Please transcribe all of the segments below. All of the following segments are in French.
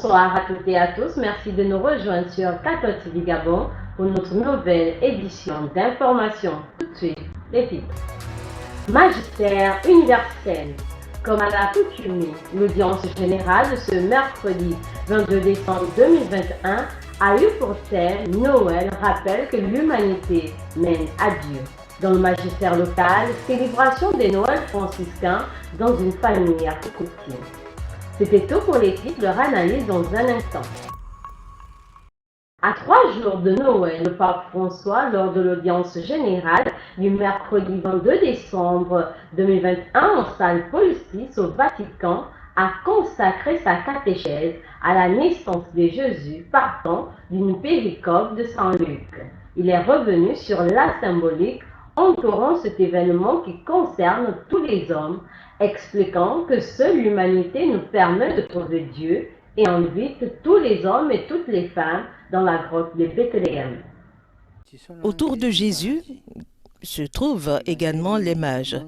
Bonsoir à toutes et à tous. Merci de nous rejoindre sur 14 TV Gabon pour notre nouvelle édition d'information. Tout de suite, les titres. Magistère universel. Comme à l'accoutumée, l'audience générale de ce mercredi 22 décembre 2021 a eu pour thème Noël rappelle que l'humanité mène à Dieu. Dans le magistère local, célébration des Noëls franciscains dans une famille à Cocotier. C'était tout pour les titres, leur analyse dans un instant. À 3 jours de Noël, le pape François, lors de l'audience générale du mercredi 22 décembre 2021 en salle Paul VI au Vatican, a consacré sa catéchèse à la naissance de Jésus partant d'une péricope de Saint Luc. Il est revenu sur la symbolique entourant cet événement qui concerne tous les hommes, expliquant que seule l'humanité nous permet de trouver Dieu et invite tous les hommes et toutes les femmes dans la grotte de Bethléem. Autour de Jésus se trouvent également les mages.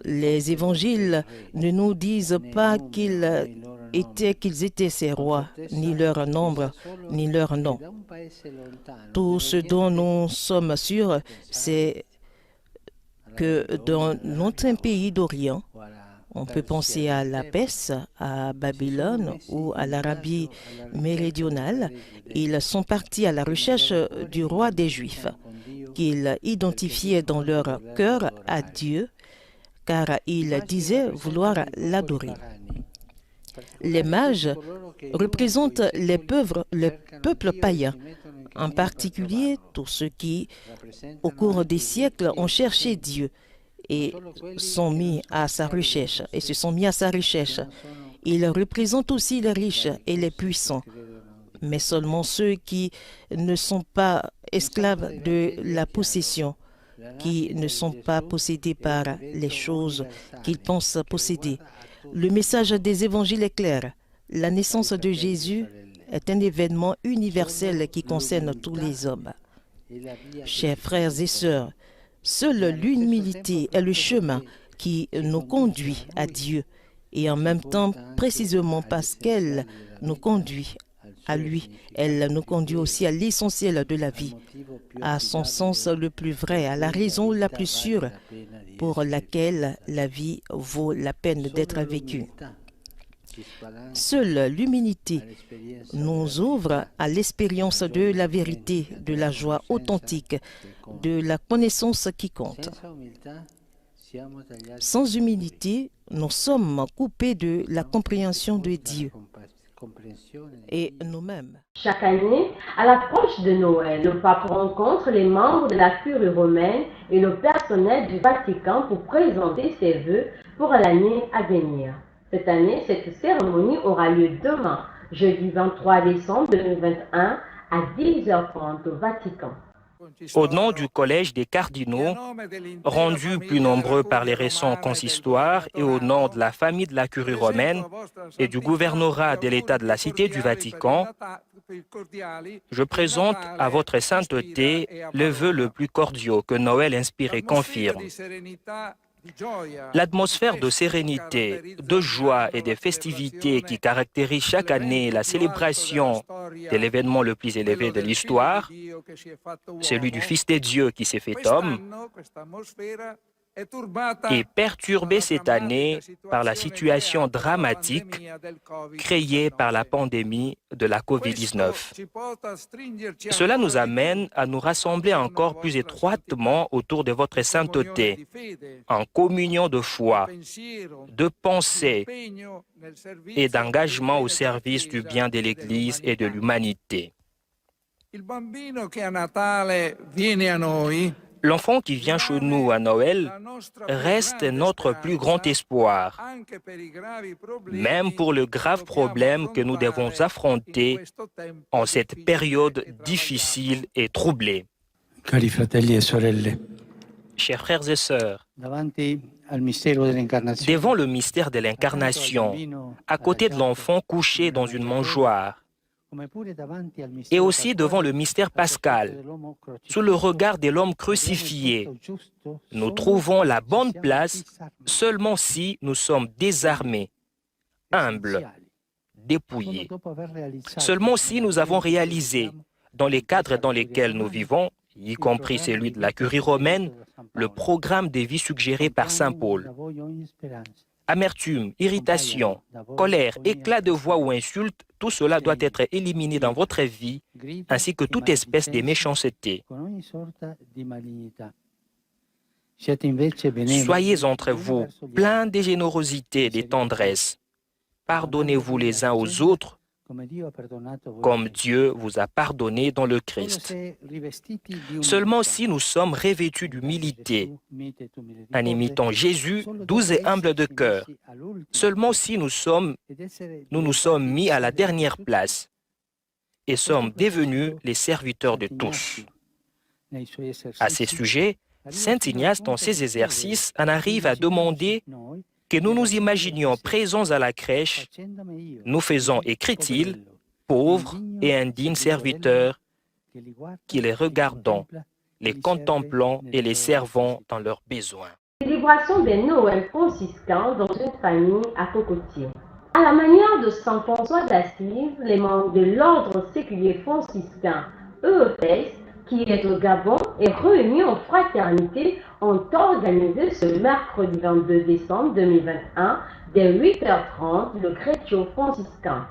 Les évangiles ne nous disent pas qu'ils étaient ces rois, ni leur nombre, ni leur nom. Tout ce dont nous sommes sûrs, c'est que dans notre pays d'Orient, on peut penser à la Perse, à Babylone ou à l'Arabie méridionale. Ils sont partis à la recherche du roi des Juifs, qu'ils identifiaient dans leur cœur à Dieu, car ils disaient vouloir l'adorer. Les mages représentent les peuples païens, en particulier tous ceux qui, au cours des siècles, ont cherché Dieu et se sont mis à sa recherche. Ils représentent aussi les riches et les puissants, mais seulement ceux qui ne sont pas esclaves de la possession, qui ne sont pas possédés par les choses qu'ils pensent posséder. Le message des évangiles est clair. La naissance de Jésus est un événement universel qui concerne tous les hommes. Chers frères et sœurs, seule l'humilité est le chemin qui nous conduit à Dieu et en même temps, précisément parce qu'elle nous conduit à lui, elle nous conduit aussi à l'essentiel de la vie, à son sens le plus vrai, à la raison la plus sûre pour laquelle la vie vaut la peine d'être vécue. Seule l'humilité nous ouvre à l'expérience de la vérité, de la joie authentique, de la connaissance qui compte. Sans humilité, nous sommes coupés de la compréhension de Dieu et nous-mêmes. Chaque année, à l'approche de Noël, le pape rencontre les membres de la curie romaine et le personnel du Vatican pour présenter ses vœux pour l'année à venir. Cette année, cette cérémonie aura lieu demain, jeudi 23 décembre 2021, à 10h30 au Vatican. Au nom du Collège des cardinaux, rendus plus nombreux par les récents consistoires, et au nom de la famille de la Curie romaine et du gouvernorat de l'État de la Cité du Vatican, je présente à votre sainteté le vœu le plus cordiaux que Noël inspire et confirme. L'atmosphère de sérénité, de joie et de festivités qui caractérise chaque année la célébration de l'événement le plus élevé de l'histoire, celui du Fils de Dieu qui s'est fait homme, est perturbée cette année par la situation dramatique créée par la pandémie de la COVID-19. Cela nous amène à nous rassembler encore plus étroitement autour de votre sainteté, en communion de foi, de pensée et d'engagement au service du bien de l'Église et de l'humanité. L'enfant qui vient chez nous à Noël reste notre plus grand espoir, même pour le grave problème que nous devons affronter en cette période difficile et troublée. Cari fratelli e sorelle, Chers frères et sœurs, devant devant le mystère de l'incarnation, à côté de l'enfant couché dans une mangeoire, et aussi devant le mystère pascal, sous le regard de l'homme crucifié, nous trouvons la bonne place seulement si nous sommes désarmés, humbles, dépouillés. Seulement si nous avons réalisé, dans les cadres dans lesquels nous vivons, y compris celui de la curie romaine, le programme des vies suggéré par saint Paul. Amertume, irritation, colère, éclat de voix ou insulte, tout cela doit être éliminé dans votre vie, ainsi que toute espèce de méchanceté. Soyez entre vous pleins de générosité et de tendresse. Pardonnez-vous les uns aux autres, comme Dieu vous a pardonné dans le Christ. Seulement si nous sommes revêtus d'humilité, en imitant Jésus, doux et humble de cœur, seulement si nous nous sommes mis à la dernière place et sommes devenus les serviteurs de tous. À ces sujets, saint Ignace, dans ses exercices, en arrive à demander que nous nous imaginions présents à la crèche, nous faisons, écrit-il, pauvres et indignes serviteurs, qui les regardons, les contemplons et les servons dans leurs besoins. Célébration de Noël franciscain dans une famille à Cocotier. À la manière de saint François d'Assise, les membres de l'ordre séculier franciscain EFS, qui est au Gabon et réunis en fraternité, ont organisé ce mercredi 22 décembre 2021 dès 8h30 le Crétio franciscain.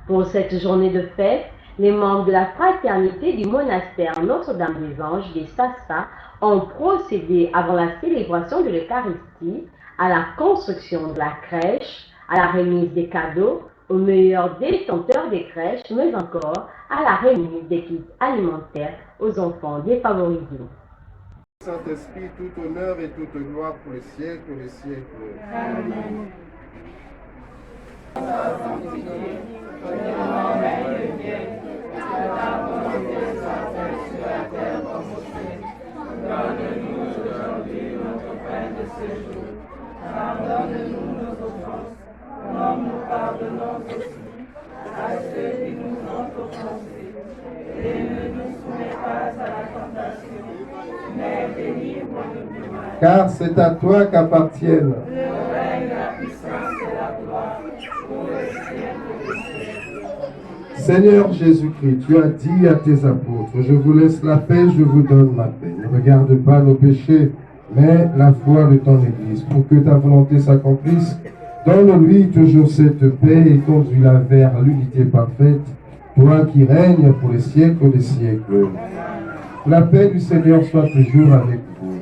Pour cette journée de fête, les membres de la fraternité du monastère Notre-Dame-des-Anges des Sassa ont procédé avant la célébration de l'Eucharistie à la construction de la crèche, à la remise des cadeaux aux meilleurs détenteurs des crèches, mais encore à la remise des kits alimentaires aux enfants défavorisés. Saint-Esprit, tout honneur et toute gloire pour les siècles des siècles. Amen. Donne-nous aujourd'hui notre pain de ce jour. Pardonne-nous nos offenses, comme nous pardonnons aussi à ceux qui nous ont offensés. Et ne nous soumets pas à la tentation, mais délivre-nous du mal. Car c'est à toi qu'appartiennent le règne, la puissance et la gloire pour les siècles des siècles. Seigneur Jésus-Christ, tu as dit à tes apôtres, je vous laisse la paix, je vous donne ma paix. Ne regarde pas nos péchés, mais la foi de ton Église. Pour que ta volonté s'accomplisse, donne-lui toujours cette paix et conduis-la vers l'unité parfaite, toi qui règnes pour les siècles des siècles. La paix du Seigneur soit toujours avec vous.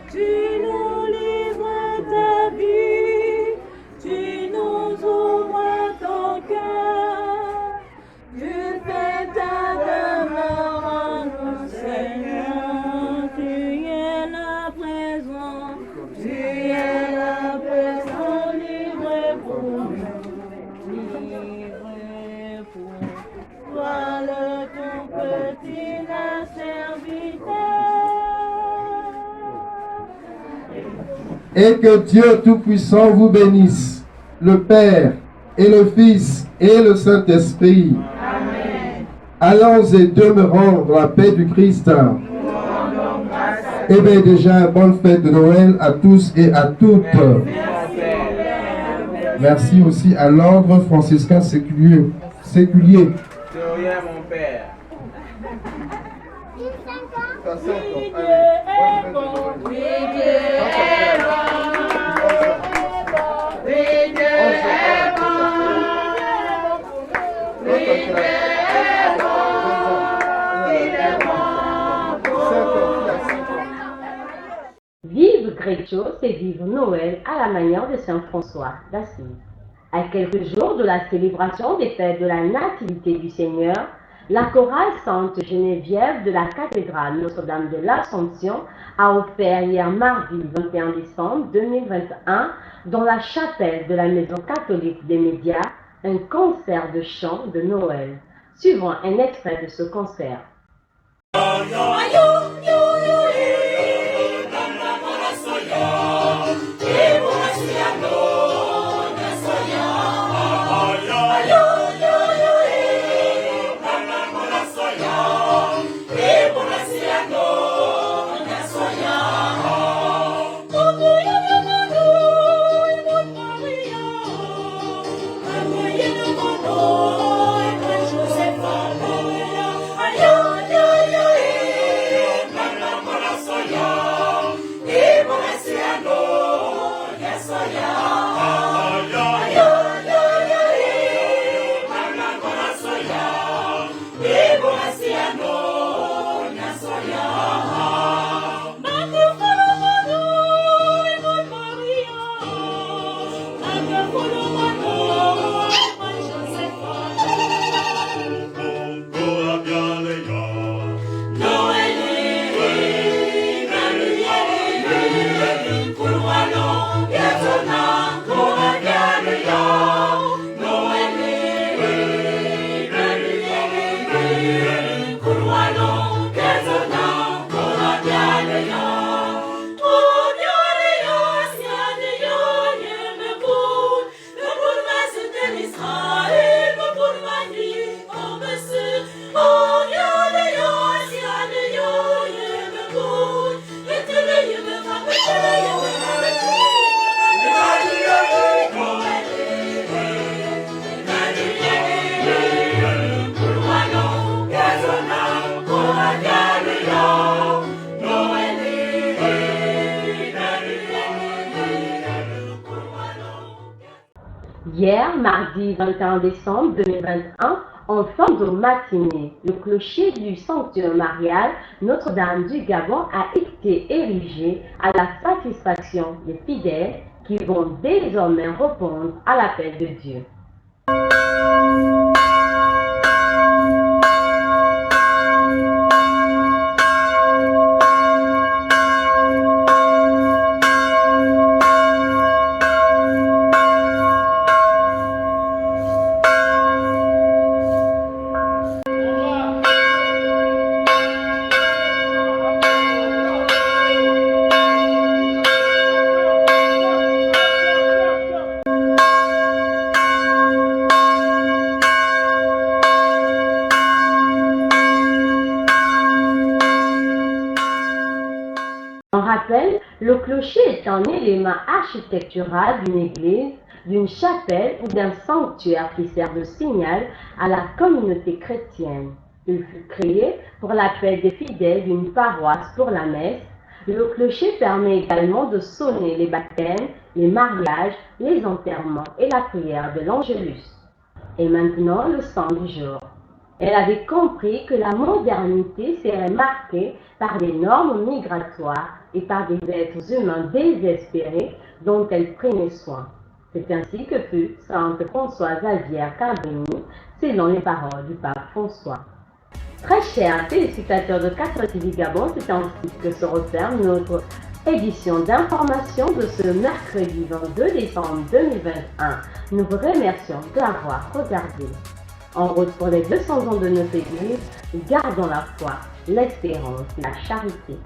Tu nous livres ta vie, tu nous ouvres ton cœur, tu fais ta demeure en nous, Seigneur. Tu es la présent, tu es la présent, libre pour nous, libre pour toi, le tout petit serviteur. Et que Dieu Tout-Puissant vous bénisse, le Père et le Fils et le Saint-Esprit. Amen. Allons et demeurons dans la paix du Christ. Eh bien déjà, bonne fête de Noël à tous et à toutes. Merci aussi à l'ordre franciscain séculier. C'est rien, mon père. Vive Crétio, c'est vivre Noël à la manière de saint François d'Assise. À quelques jours de la célébration des fêtes de la Nativité du Seigneur, la chorale Sainte Geneviève de la cathédrale Notre-Dame de l'Assomption a offert hier mardi 21 décembre 2021 dans la chapelle de la Maison catholique des médias un concert de chant de Noël. Suivant un extrait de ce concert. hier, mardi 21 décembre 2021, en fin de matinée, le clocher du sanctuaire marial Notre-Dame du Gabon a été érigé à la satisfaction des fidèles qui vont désormais répondre à l'appel de Dieu. En rappel, le clocher est un élément architectural d'une église, d'une chapelle ou d'un sanctuaire qui sert de signal à la communauté chrétienne. Il fut créé pour l'appel des fidèles d'une paroisse pour la messe. Le clocher permet également de sonner les baptêmes, les mariages, les enterrements et la prière de l'Angélus. Et maintenant, le sang du jour. Elle avait compris que la modernité serait marquée par des normes migratoires et par des êtres humains désespérés dont elle prenait soin. C'est ainsi que fut Sainte Françoise Xavier Carboni, selon les paroles du pape François. Très chers téléspectateurs de 4 TV Gabon, c'est ainsi que se referme notre édition d'information de ce mercredi 22 décembre 2021. Nous vous remercions de l'avoir regardé. En route pour les 200 ans de notre Église, gardons la foi, l'espérance et la charité.